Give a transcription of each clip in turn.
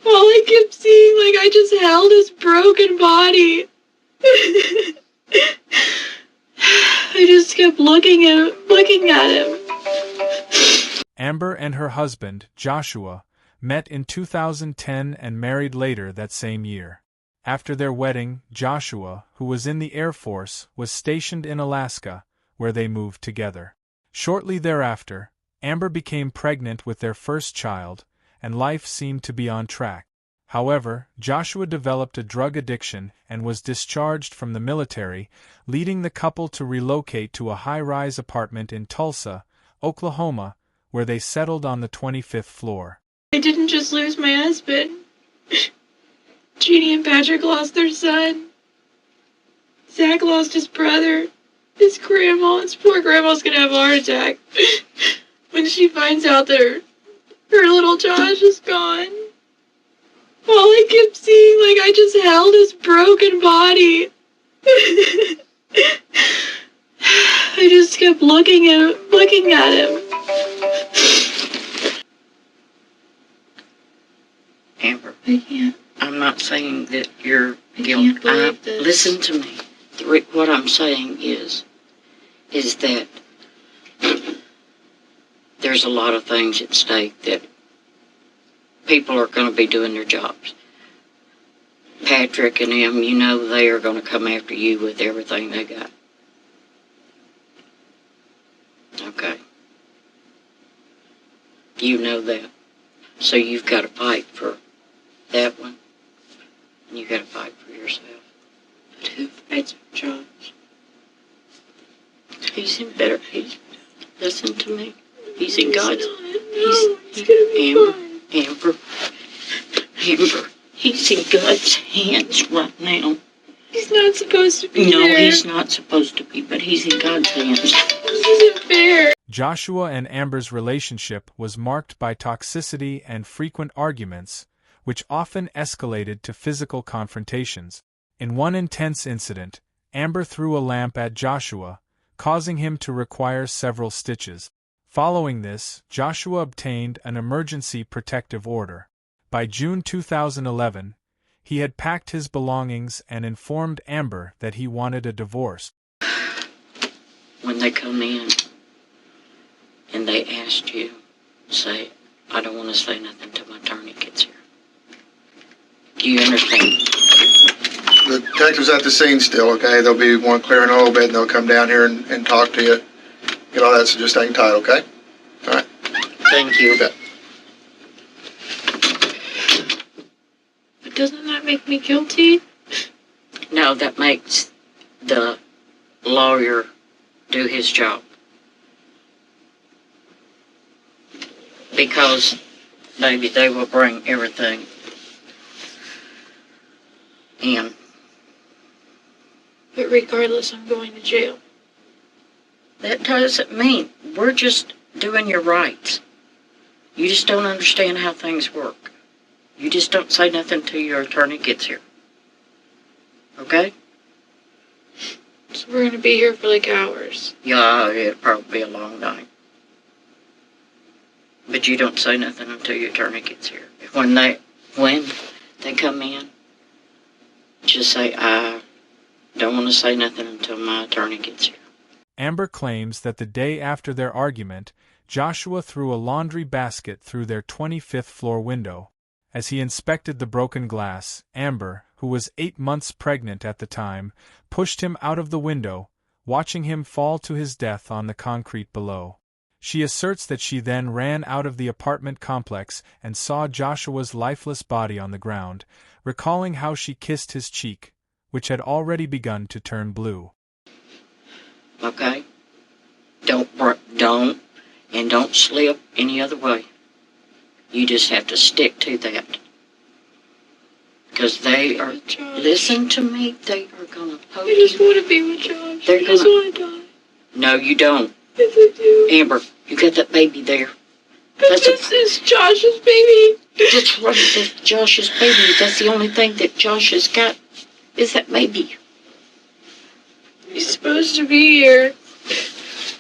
All I kept seeing, like, I just held his broken body. I just kept looking at him. Amber and her husband, Joshua, met in 2010 and married later that same year. After their wedding, Joshua, who was in the Air Force, was stationed in Alaska, where they moved together. Shortly thereafter, Amber became pregnant with their first child, and life seemed to be on track. However, Joshua developed a drug addiction and was discharged from the military, leading the couple to relocate to a high-rise apartment in Tulsa, Oklahoma, where they settled on the 25th floor. I didn't just lose my husband. Jeannie and Patrick lost their son. Zach lost his brother. His grandma. His poor grandma's gonna have a heart attack when she finds out that her little Josh is gone. All I kept seeing, like, I just held his broken body. I just kept looking at him. Amber, I can't. I'm not saying that you're guilty. Can't believe this. Listen to me. What I'm saying is that there's a lot of things at stake that people are going to be doing their jobs. Patrick and them, you know they are going to come after you with everything they got. Okay? You know that. So you've got to fight for that one. And you've got to fight for yourself. But who fights for Josh? He's in better. Listen to me. He's in God's. It's gonna be Amber. He's in God's hands right now. He's not supposed to be No, there. he's not supposed to be, but he's in God's hands. This isn't fair. Joshua and Amber's relationship was marked by toxicity and frequent arguments, which often escalated to physical confrontations. In one intense incident, Amber threw a lamp at Joshua, causing him to require several stitches. Following this, Joshua obtained an emergency protective order. By June 2011, he had packed his belongings and informed Amber that he wanted a divorce. When they come in and they asked you, say, I don't want to say nothing till my attorney gets here. Do you understand? The detective's at the scene still, okay? They'll be one clearing a little bit, and they'll come down here and talk to you. Get all that, so just hang tight, okay? All right. Thank you. Okay. But doesn't that make me guilty? No, that makes the lawyer do his job. Because, baby, they will bring everything in. But regardless, I'm going to jail. That doesn't mean we're just doing your rights. You just don't understand how things work. You just don't say nothing till your attorney gets here. Okay? So we're going to be here for like hours. Yeah, it'll probably be a long night. But you don't say nothing until your attorney gets here. When they come in, just say, I don't want to say nothing until my attorney gets here. Amber claims that the day after their argument, Joshua threw a laundry basket through their 25th floor window. As he inspected the broken glass, Amber, who was 8 months pregnant at the time, pushed him out of the window, watching him fall to his death on the concrete below. She asserts that she then ran out of the apartment complex and saw Joshua's lifeless body on the ground, recalling how she kissed his cheek, which had already begun to turn blue. Okay? Don't slip any other way. You just have to stick to that. Because they are, listen to me, they are going to poke you. I just want to be with Josh. I just want to die. No, you don't. Yes, I do. Amber, you got that baby there. But this is Josh's baby. Just right, that's Josh's baby. That's the only thing that Josh has got is that baby. He's supposed to be here.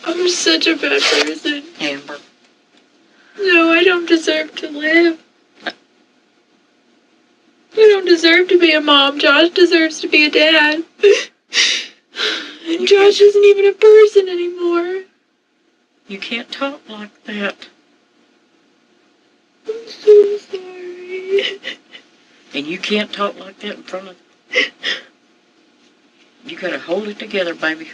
I'm such a bad person. Amber. No, I don't deserve to live. deserve to be a mom. Josh deserves to be a dad. And Josh isn't even a person anymore. You can't talk like that. I'm so sorry. And you can't talk like that in front of... You gotta hold it together, baby.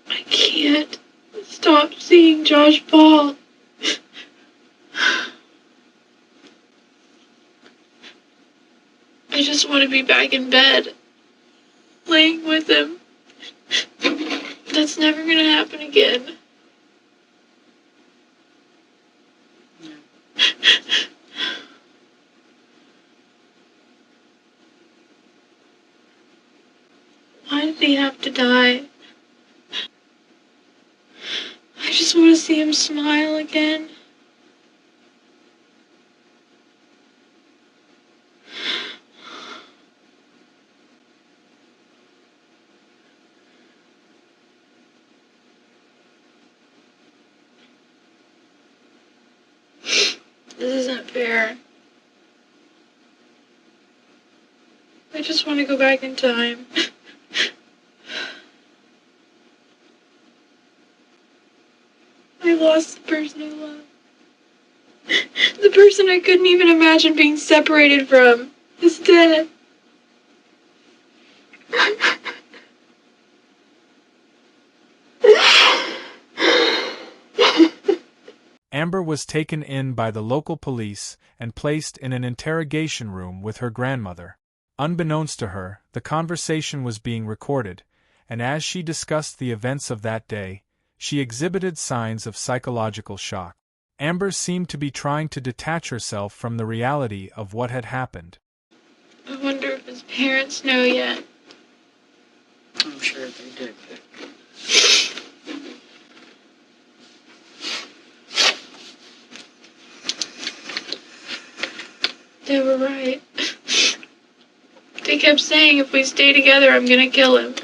I can't stop seeing Josh fall. I just want to be back in bed, laying with him. That's never gonna happen again. No. Why did he have to die? I just want to see him smile again. This isn't fair. I just want to go back in time. I lost the person I loved. The person I couldn't even imagine being separated from is dead. Amber was taken in by the local police and placed in an interrogation room with her grandmother. Unbeknownst to her, the conversation was being recorded, and as she discussed the events of that day, she exhibited signs of psychological shock. Amber seemed to be trying to detach herself from the reality of what had happened. I wonder if his parents know yet. I'm sure they do. They were right. They kept saying if we stay together, I'm gonna kill him.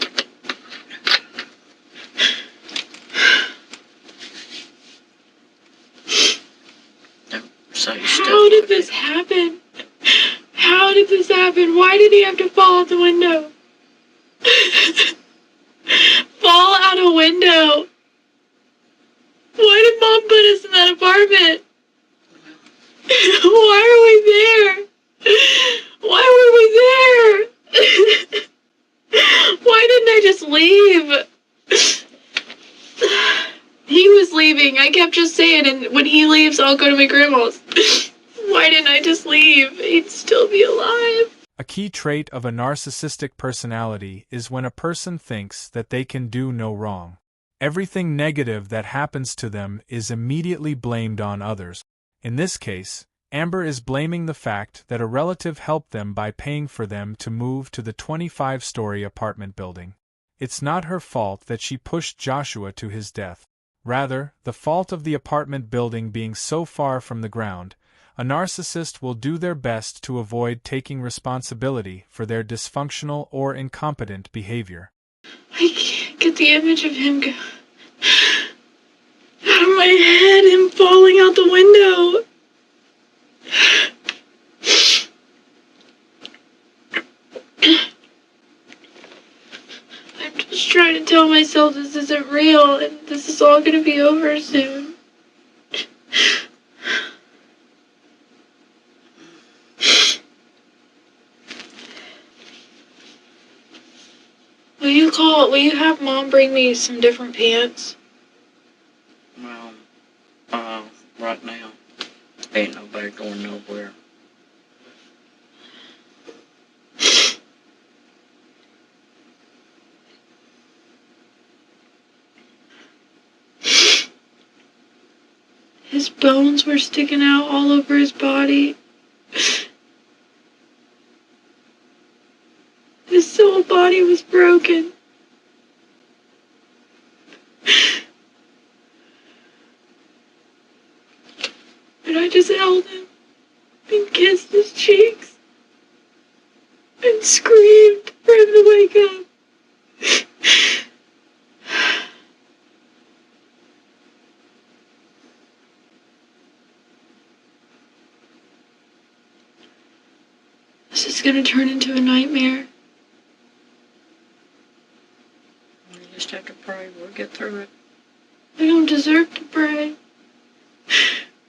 Don't say stuff How did like this that. happen? How did this happen? Why did he have to fall out the window? Fall out a window? Why did Mom put us in that apartment? Why are we there? Why were we there? Why didn't I just leave? He was leaving. I kept just saying, and when he leaves, I'll go to my grandma's. Why didn't I just leave? He'd still be alive. A key trait of a narcissistic personality is when a person thinks that they can do no wrong. Everything negative that happens to them is immediately blamed on others. In this case, Amber is blaming the fact that a relative helped them by paying for them to move to the 25-story apartment building. It's not her fault that she pushed Joshua to his death. Rather, the fault of the apartment building being so far from the ground. A narcissist will do their best to avoid taking responsibility for their dysfunctional or incompetent behavior. I can't get the image of him out of my head, him falling out the window. I'm just trying to tell myself this isn't real and this is all gonna be over soon. Will you have Mom bring me some different pants? Well, right now, ain't nobody going nowhere. His bones were sticking out all over his body. His whole body was broken. And I just held him and kissed his cheeks and screamed for him to wake up. This is gonna turn into a nightmare. You just have to pray. We'll get through it. I don't deserve to pray.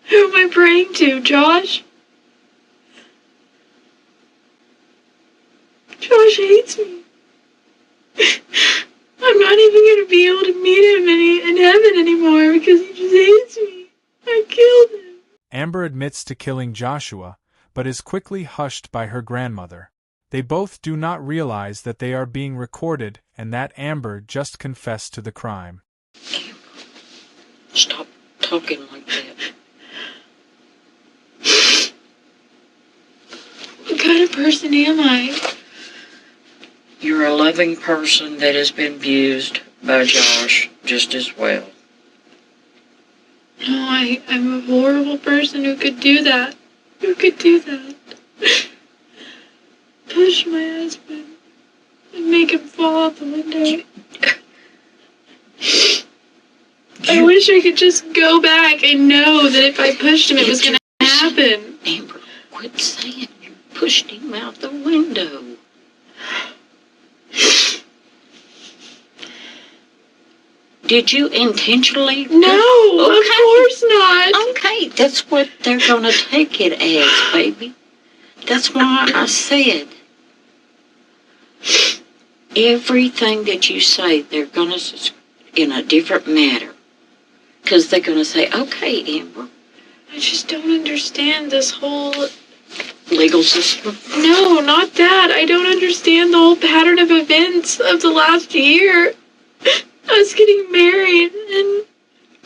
Who am I praying to, Josh? Josh hates me. I'm not even going to be able to meet him in heaven anymore because he just hates me. I killed him. Amber admits to killing Joshua, but is quickly hushed by her grandmother. They both do not realize that they are being recorded and that Amber just confessed to the crime. Amber, stop talking like that. What kind of person am I? You're a loving person that has been abused by Josh just as well. No, I'm a horrible person who could do that. Who could do that? Push my husband and make him fall out the window. I wish I could just go back and know that if I pushed him, it was going to happen. Amber, quit saying you pushed him out the window. Did you intentionally? No, of course not. Okay, that's what they're going to take it as, baby. That's why I said everything that you say, they're going to, in a different matter. Because they're going to say, okay, Amber. I just don't understand this whole legal system. No, not that. I don't understand the whole pattern of events of the last year. Us getting married and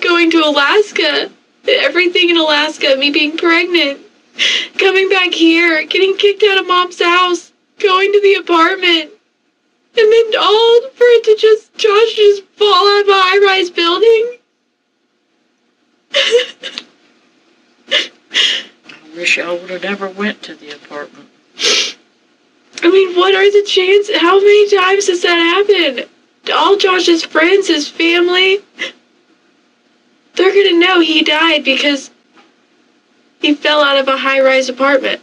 going to Alaska. Everything in Alaska, me being pregnant. Coming back here, getting kicked out of Mom's house, going to the apartment. And then all for it to Josh just fall out of a high-rise building. I wish y'all would have never went to the apartment. I mean, what are the chances? How many times has that happened? All Josh's friends, his family, they're gonna know he died because he fell out of a high-rise apartment.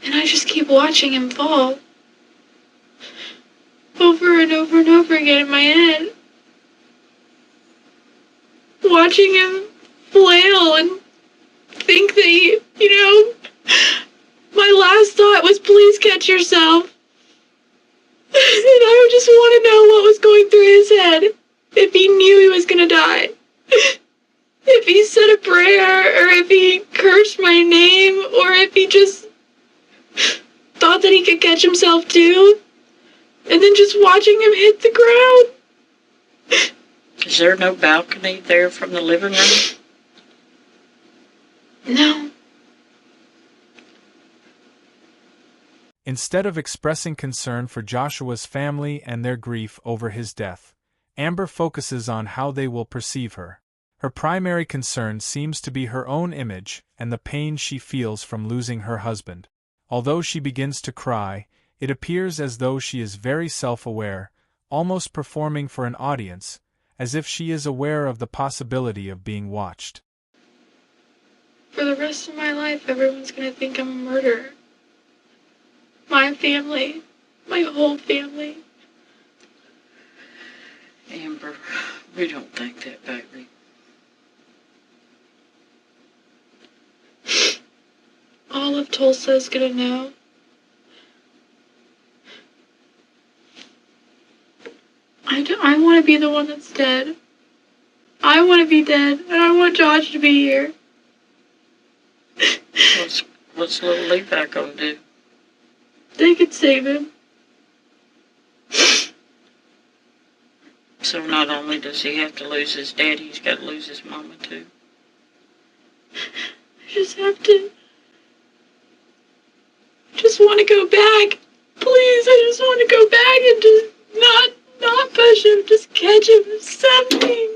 And I just keep watching him fall. Over and over and over again in my head. Watching him flail and think that he, my last thought was, please catch yourself. And I just want to know what was going through his head. If he knew he was going to die. If he said a prayer, or if he cursed my name, or if he just thought that he could catch himself too. And then just watching him hit the ground. Is there no balcony there from the living room? No. Instead of expressing concern for Joshua's family and their grief over his death, Amber focuses on how they will perceive her. Her primary concern seems to be her own image and the pain she feels from losing her husband. Although she begins to cry, it appears as though she is very self-aware, almost performing for an audience, as if she is aware of the possibility of being watched. For the rest of my life, everyone's gonna think I'm a murderer. My family. My whole family. Amber, we don't think that, baby. All of Tulsa's gonna know. I want to be the one that's dead. I want to be dead, and I want Josh to be here. What's little Levi gonna do? They could save him. So not only does he have to lose his daddy, he's got to lose his mama too. I just have to. Just want to go back. Please, I just want to go back and just not push him, just catch him, something.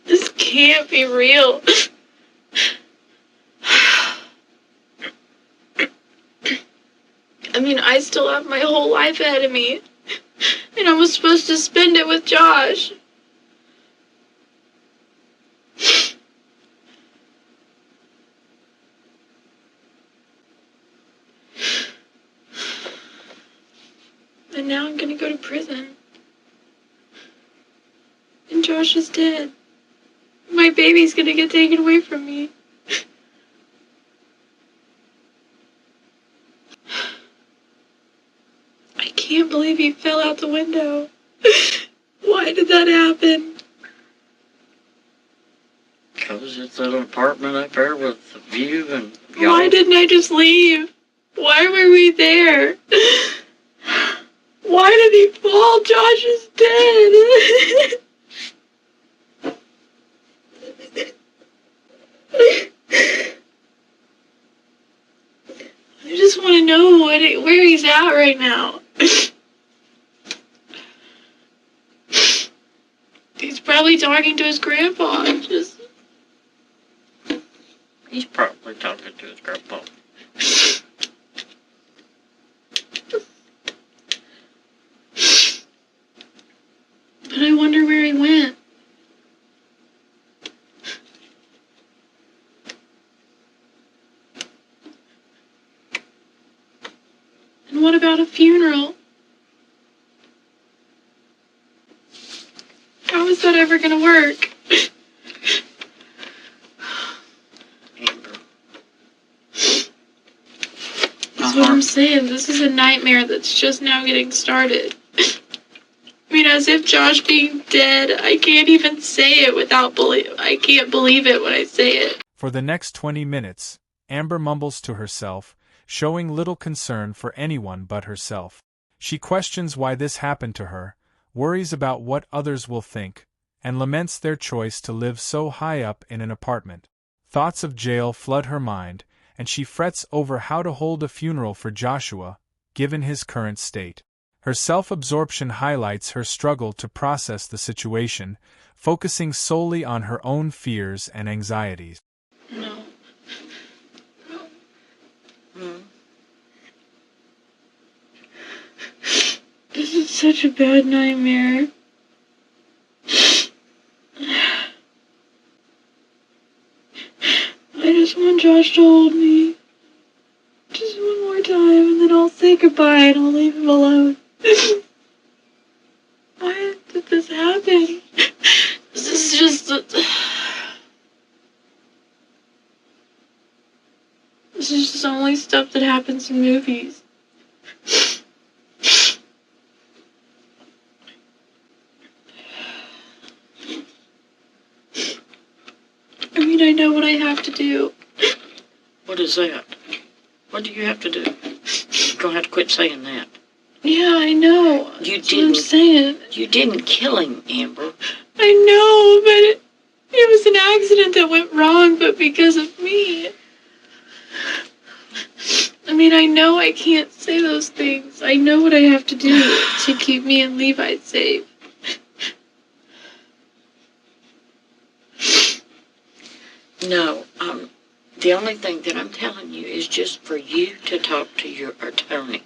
This can't be real. mean, I still have my whole life ahead of me. And I was supposed to spend it with Josh. And now I'm gonna go to prison. And Josh is dead. My baby's gonna get taken away from me. I can't believe he fell out the window. Why did that happen? Because it's an apartment up there with a view and y'all. Why didn't I just leave? Why were we there? Why did he fall? Josh is dead. I just want to know where he's at right now. He's probably talking to his grandpa. He's probably talking to his grandpa. But I wonder where he went. And what about a funeral? How is that ever gonna work? Amber. That's what I'm saying. This is a nightmare that's just now getting started. I mean, as if Josh being dead, I can't even say it without I can't believe it when I say it. For the next 20 minutes, Amber mumbles to herself, showing little concern for anyone but herself. She questions why this happened to her, worries about what others will think, and laments their choice to live so high up in an apartment. Thoughts of jail flood her mind, and she frets over how to hold a funeral for Joshua, given his current state. Her self-absorption highlights her struggle to process the situation, focusing solely on her own fears and anxieties. No. This is such a bad nightmare. I just want Josh to hold me. Just one more time, and then I'll say goodbye and I'll leave him alone. Why did this happen? This is just... This is just only stuff that happens in movies. I mean, I know what I have to do. What is that? What do you have to do? You're gonna have to quit saying that. Yeah, I know. That's what I'm saying. You didn't kill him, Amber. I know, but it was an accident that went wrong, but because of me. I mean, I know I can't say those things. I know what I have to do to keep me and Levi safe. No, the only thing that I'm telling you is just for you to talk to your attorney.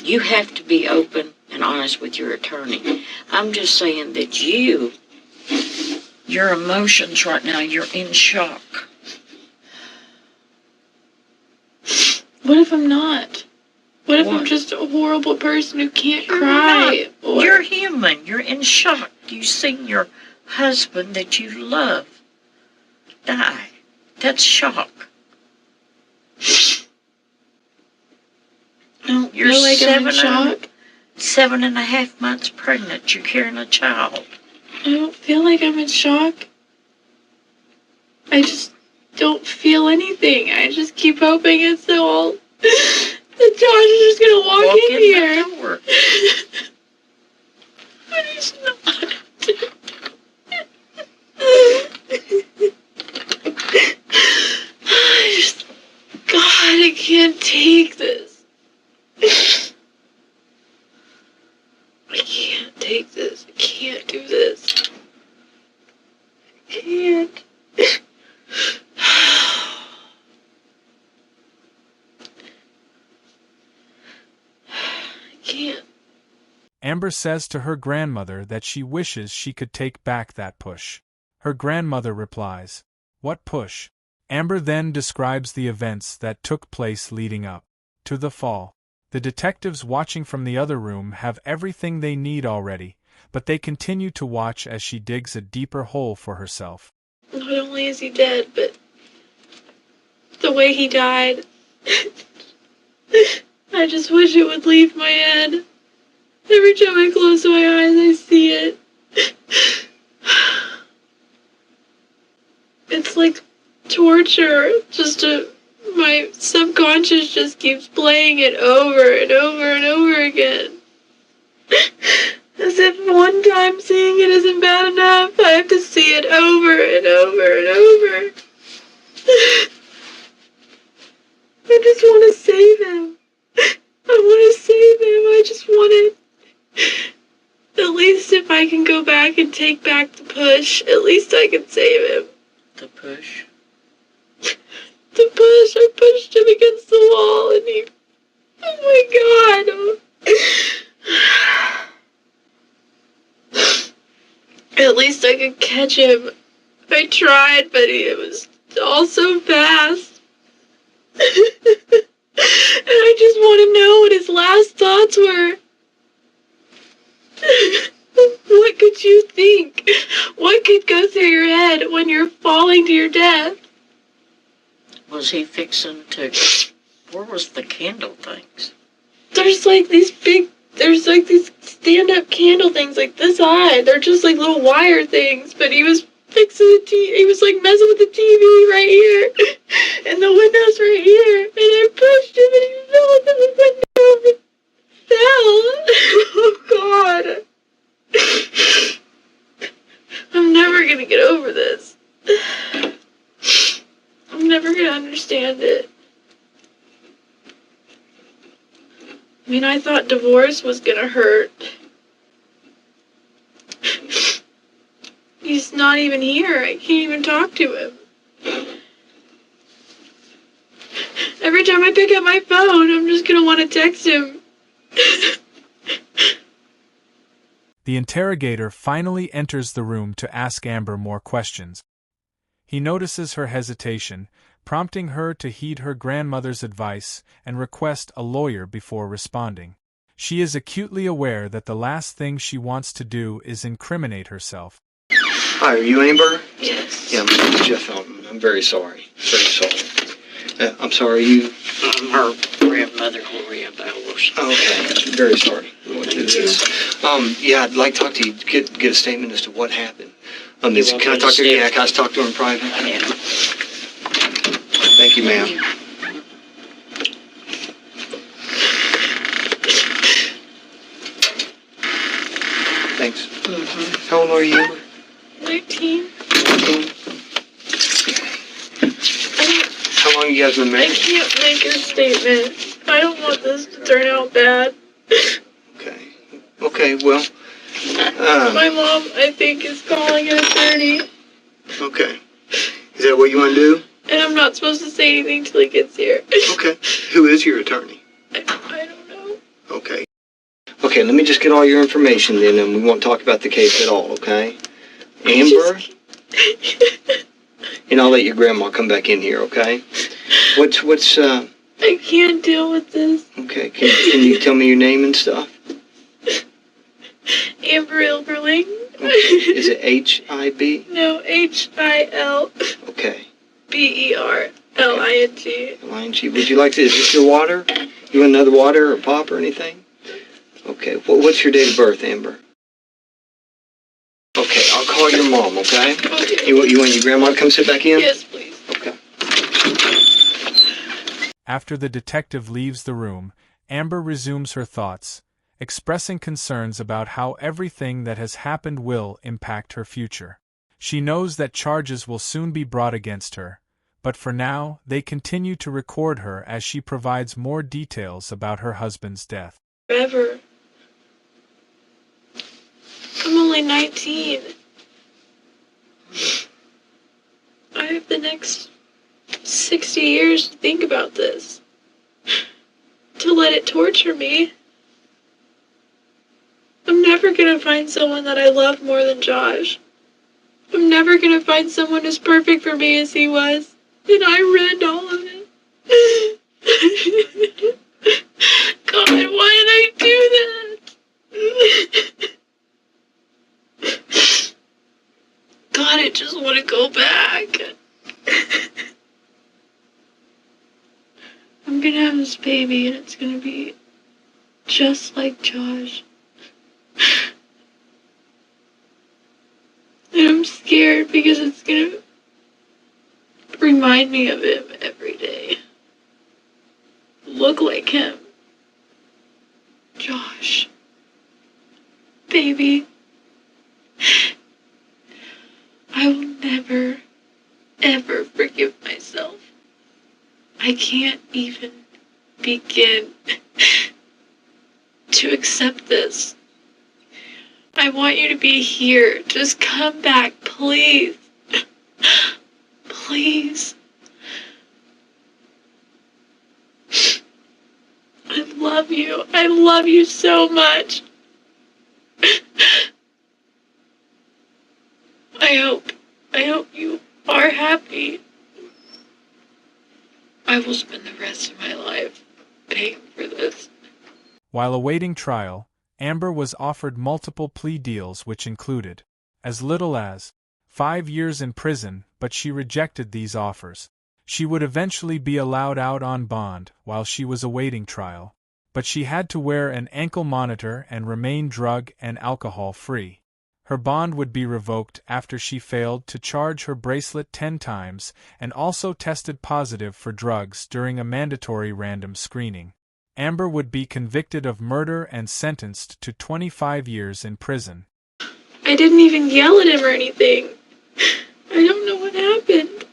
You have to be open and honest with your attorney. I'm just saying that your emotions right now, you're in shock. What if I'm not? What if I'm just a horrible person who can't cry? You're human. You're in shock. You seen your husband that you love die. That's shock. You're like I'm in shock. 7.5 months pregnant. You're carrying a child. I don't feel like I'm in shock. I just don't feel anything. I just keep hoping it's all that Josh is just gonna walk in here. The door. But he's not. God, I can't take this. I can't take this. I can't do this. I can't. can't. Amber says to her grandmother that she wishes she could take back that push. Her grandmother replies, "What push?" Amber then describes the events that took place leading up to the fall. The detectives watching from the other room have everything they need already, but they continue to watch as she digs a deeper hole for herself. Not only is he dead, but the way he died. I just wish it would leave my head. Every time I close my eyes, I see it. It's like torture. My subconscious just keeps playing it over and over and over again. As if one time seeing it isn't bad enough, I have to see it over and over and over. I just want to save him. I want to save him. I just want it. At least if I can go back and take back the push, at least I can save him. The push? The push. I pushed him against the wall and he... Oh my god. At least I could catch him. I tried, but it was all so fast. And I just want to know what his last thoughts were. What could you think? What could go through your head when you're falling to your death? Was he fixing to... Where was the candle things? There's like these stand-up candle things like this high. They're just like little wire things, but he was fixing the TV. He was like messing with the TV right here. And the window's right here. And I pushed him and he fell into the window and fell. Oh god. I'm never gonna get over this. I'm never gonna understand it. I mean, I thought divorce was gonna hurt. He's not even here. I can't even talk to him. Every time I pick up my phone, I'm just gonna want to text him. The interrogator finally enters the room to ask Amber more questions. He notices her hesitation, prompting her to heed her grandmother's advice and request a lawyer before responding. She is acutely aware that the last thing she wants to do is incriminate herself. Hi, are you Amber? Yes. Yeah, my name's Jeff Elton. I'm very sorry. Very sorry. I'm sorry, you... I'm her grandmother, Gloria Bowers. Oh, okay. Very sorry. Yeah, I'd like to talk to you, get a statement as to what happened. Can I talk to her? Yeah, can I talk to her in private? Yeah. Thank you, ma'am. Thanks. Mm-hmm. How old are you? 19. 19? How long you guys been I married? can't make a statement. I don't want this to turn out bad. Okay. Okay, well... My mom, I think, is calling an attorney. Okay. Is that what you want to do? And I'm not supposed to say anything till he gets here. Okay. Who is your attorney? I don't know. Okay. Okay, let me just get all your information then, and we won't talk about the case at all, okay? Amber? And I'll let your grandma come back in here, okay? I can't deal with this. Okay, can you tell me your name and stuff? Amber Hilberling. Okay. Is it H-I-B? No, H-I-L. Okay. B-E-R-L-I-N-G. L-I-N-G. Would you like to, is this your water? You want another water or pop or anything? Okay, what's your date of birth, Amber? Okay, I'll call your mom, okay? Okay. You want your grandma to come sit back in? Yes, please. Okay. After the detective leaves the room, Amber resumes her thoughts, expressing concerns about how everything that has happened will impact her future. She knows that charges will soon be brought against her, but for now, they continue to record her as she provides more details about her husband's death. Forever. I'm only 19. I have the next 60 years to think about this. To let it torture me. I'm never gonna find someone that I love more than Josh. I'm never gonna find someone as perfect for me as he was. And I ruined all of it. God, why did I do that? God, I just want to go back. I'm gonna have this baby and it's gonna be just like Josh. And I'm scared because it's gonna remind me of him every day. Look like him. Josh. Baby. I will never, ever forgive myself. I can't even begin to accept this. I want you to be here. Just come back, please. Please. I love you. I love you so much. I hope you are happy. I will spend the rest of my life paying for this. While awaiting trial, Amber was offered multiple plea deals which included as little as 5 years in prison, but she rejected these offers. She would eventually be allowed out on bond while she was awaiting trial, but she had to wear an ankle monitor and remain drug and alcohol free. Her bond would be revoked after she failed to charge her bracelet 10 times and also tested positive for drugs during a mandatory random screening. Amber would be convicted of murder and sentenced to 25 years in prison. I didn't even yell at him or anything. I don't know what happened.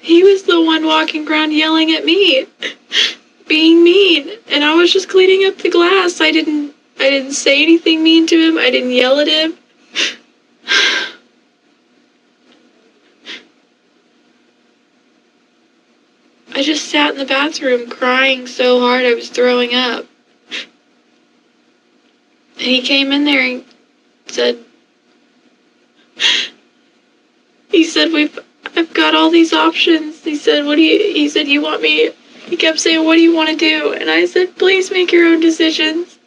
He was the one walking around yelling at me, being mean, and I was just cleaning up the glass. I didn't say anything mean to him. I didn't yell at him. I just sat in the bathroom crying so hard I was throwing up. And he came in there and said, I've got all these options. He said, you want me? He kept saying, what do you want to do? And I said, please make your own decisions.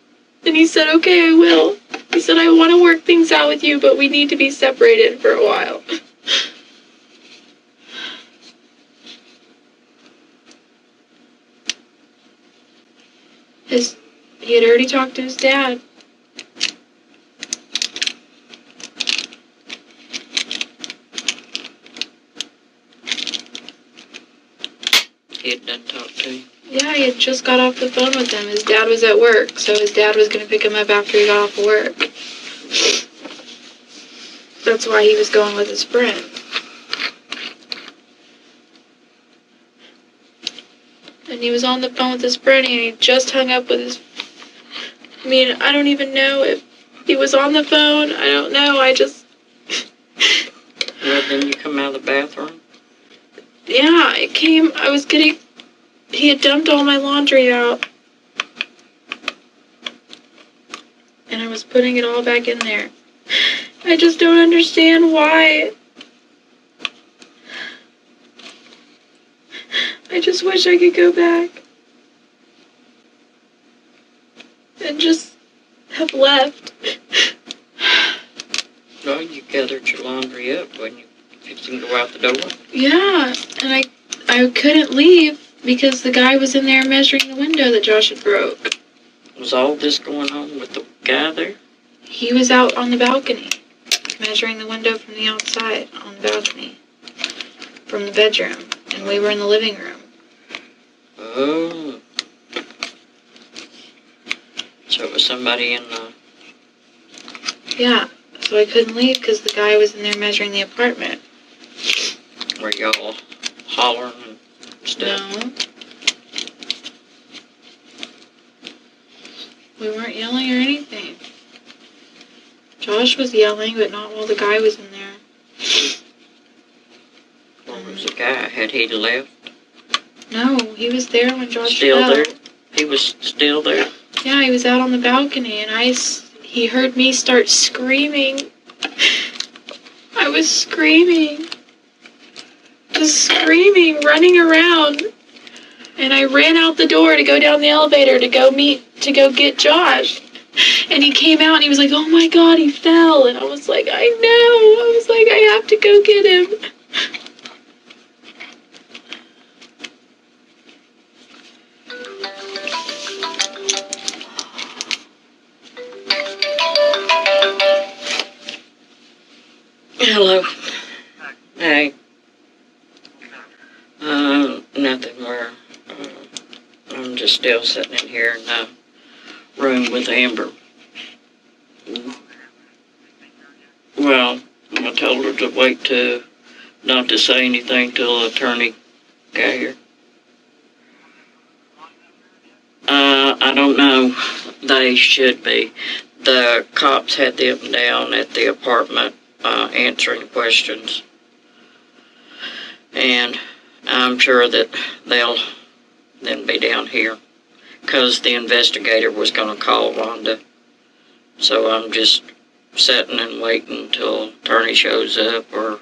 And he said, okay, I will. He said, I want to work things out with you, but we need to be separated for a while. He had already talked to his dad. He had done talk to him. Yeah, he had just got off the phone with him. His dad was at work, so his dad was going to pick him up after he got off of work. That's why he was going with his friend. And he was on the phone with his friend, and he just hung up with his... I don't even know if he was on the phone. I don't know. Well, then you come out of the bathroom? Yeah, he had dumped all my laundry out. And I was putting it all back in there. I just don't understand why. I just wish I could go back. And just have left. No, you gathered your laundry up when you fixing to go out the door. Yeah, and I couldn't leave because the guy was in there measuring the window that Josh had broke. Was all this going on with the guy there? He was out on the balcony, measuring the window from the outside on the balcony, from the bedroom, and we were in the living room. Oh. So it was somebody in the... Yeah, so I couldn't leave because the guy was in there measuring the apartment. Were y'all hollering and stuff? No. We weren't yelling or anything. Josh was yelling, but not while the guy was in there. Where was the guy? Had he left? No, he was there when Josh Still fell. there? He was still there? Yeah, he was out on the balcony, and he heard me start screaming. I was screaming. Just screaming, running around. And I ran out the door to go down the elevator to go get Josh. And he came out and he was like, oh my God, he fell. And I was like, I know. I was like, I have to go get him. Hello. Hey. Nothing. I'm just still sitting in here in the room with Amber. Well, I told her to wait not to say anything till the attorney got here. I don't know. They should be. The cops had them down at the apartment answering questions. And I'm sure that they'll then be down here because the investigator was going to call Rhonda. So I'm just sitting and waiting until attorney shows up or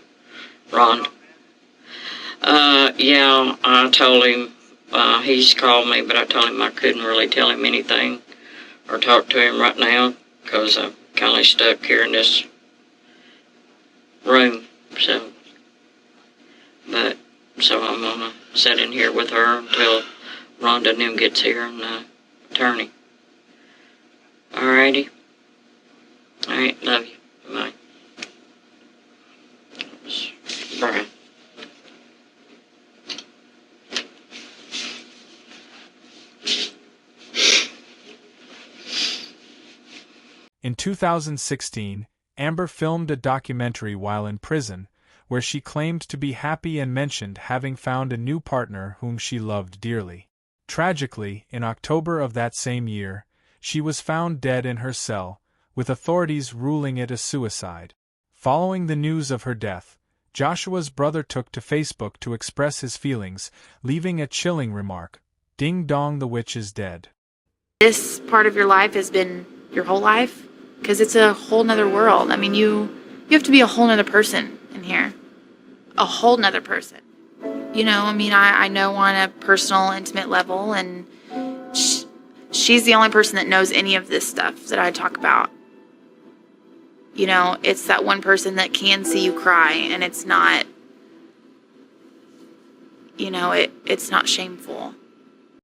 Rhonda. Yeah, I told him, he's called me, but I told him I couldn't really tell him anything or talk to him right now because I'm kind of stuck here in this room. So I'm going to sit in here with her until Rhonda and them gets here and the attorney. Alrighty. Alright, love you. Bye. Brian. In 2016, Amber filmed a documentary while in prison, where she claimed to be happy and mentioned having found a new partner whom she loved dearly. Tragically, in October of that same year, she was found dead in her cell, with authorities ruling it a suicide. Following the news of her death, Joshua's brother took to Facebook to express his feelings, leaving a chilling remark, "Ding dong, the witch is dead." This part of your life has been your whole life, because it's a whole nother world. I mean, you have to be a whole nother person in here. A whole nother person. You know, I mean, I know on a personal, intimate level, and she's the only person that knows any of this stuff that I talk about. You know, it's that one person that can see you cry, and it's not, you know, it's not shameful.